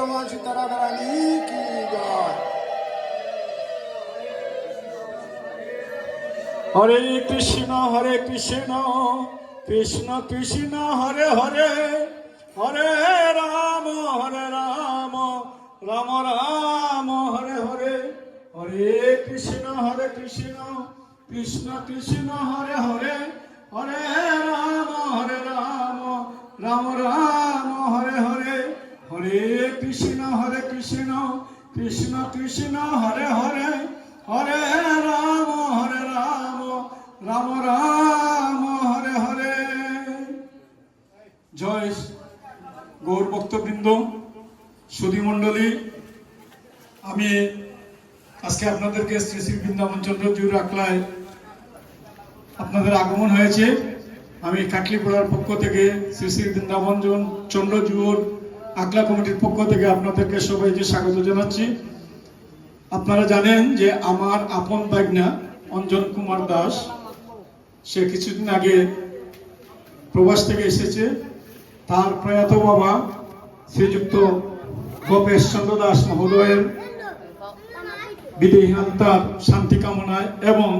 বর্তমান সীতারাধা রানী কি জয়। হরে কৃষ্ণ কৃষ্ণ কৃষ্ণ হরে হরে, হরে রাম রাম রাম হরে হরে। হরে কৃষ্ণ কৃষ্ণ কৃষ্ণ হরে হরে, হরে রাম রাম রাম হরে হরে। হরে কৃষ্ণ কৃষ্ণ কৃষ্ণ হরে হরে, হরে রাম রাম রাম হরে হরে। জয় গৌর ভক্তবৃন্দ, সুধী মণ্ডলী, আমি আজকে আপনাদেরকে শ্রী শ্রী বৃন্দাবন চন্দ্রজুর আকলায় আপনাদের আগমন হয়েছে। আমি কাটলিপাড়ার পক্ষ থেকে শ্রী শ্রী বৃন্দাবন চন্দ্রজুর আকলা কমিটির পক্ষ থেকে আপনাদেরকে সবাইকে স্বাগত জানাচ্ছি। আপনারা জানেন যে আমার আপন ভাগনা অঞ্জন কুমার দাস, সে কিছুদিন আগে প্রবাস থেকে এসেছে। তার প্রয়াত বাবা শ্রীযুক্ত গোপেশ চন্দ্র দাস মহোদয়ের বিদেহী আত্মার শান্তি কামনায় এবং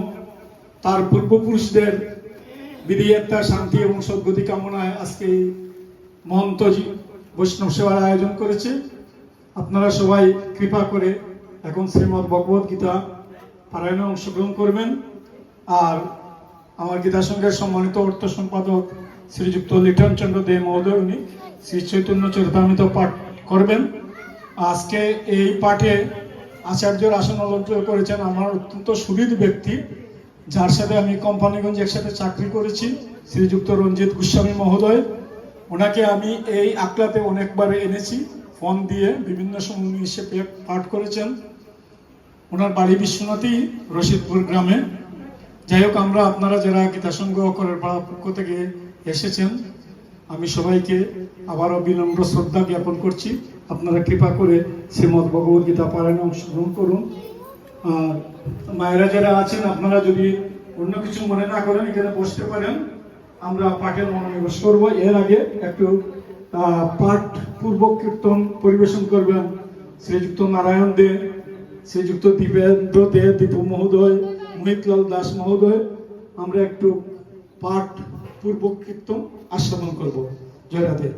তার পূর্বপুরুষদের বিদেহী আত্মার শান্তি এবং সদ্গতি কামনায় আজকে মহন্ত বৈষ্ণব সেবার আয়োজন করেছে। আপনারা সবাই কৃপা করে এখন শ্রীমদ্ ভগবত গীতা পারায়ণে অংশগ্রহণ করবেন। আর আমার গীতা সংঘের সম্মানিত অর্থ সম্পাদক শ্রীযুক্ত লিটন চন্দ্র দে মহোদয়, উনি শ্রী চৈতন্য চরিতামৃত পাঠ করবেন। আজকে এই পাঠে আচার্যর আসন অলঙ্কৃত করেছেন আমার অত্যন্ত সুহৃদ ব্যক্তি, যার সাথে আমি কোম্পানিগঞ্জ একসাথে চাকরি করেছি, শ্রীযুক্ত রঞ্জিত গোস্বামী মহোদয়। ওনাকে আমি এই আকলাতে অনেকবার এনেছি ফোন দিয়ে, বিভিন্ন সময় এসে পাঠ করেছেন। ওনার বাড়ি বিশ্বনাথী রশিদপুর গ্রামে। যাই হোক, আমরা আপনারা যারা গীতা সংগ্রহ করার পক্ষ থেকে এসেছেন, আমি সবাইকে আবারও বিনম্র শ্রদ্ধা জ্ঞাপন করছি। আপনারা কৃপা করে শ্রীমদ্ ভগবত গীতা পারায়ণে অংশগ্রহণ করুন। আর মায়েরা যারা আছেন, আপনারা যদি অন্য কিছু মনে না করেন এখানে বসতে পারেন, আমরা পাঠের মনোনিবেশ করব। এর আগে একটু পাঠ পূর্বক কীর্তন পরিবেশন করবেন শ্রীযুক্ত নারায়ণ দে, শ্রীযুক্ত দীপেন্দ্র দে, দীপু মহোদয়, মোহিতলাল দাস মহোদয়। আমরা একটু পাঠ পূর্বক কীর্তন আস্বাদন করব। জয় রাধে।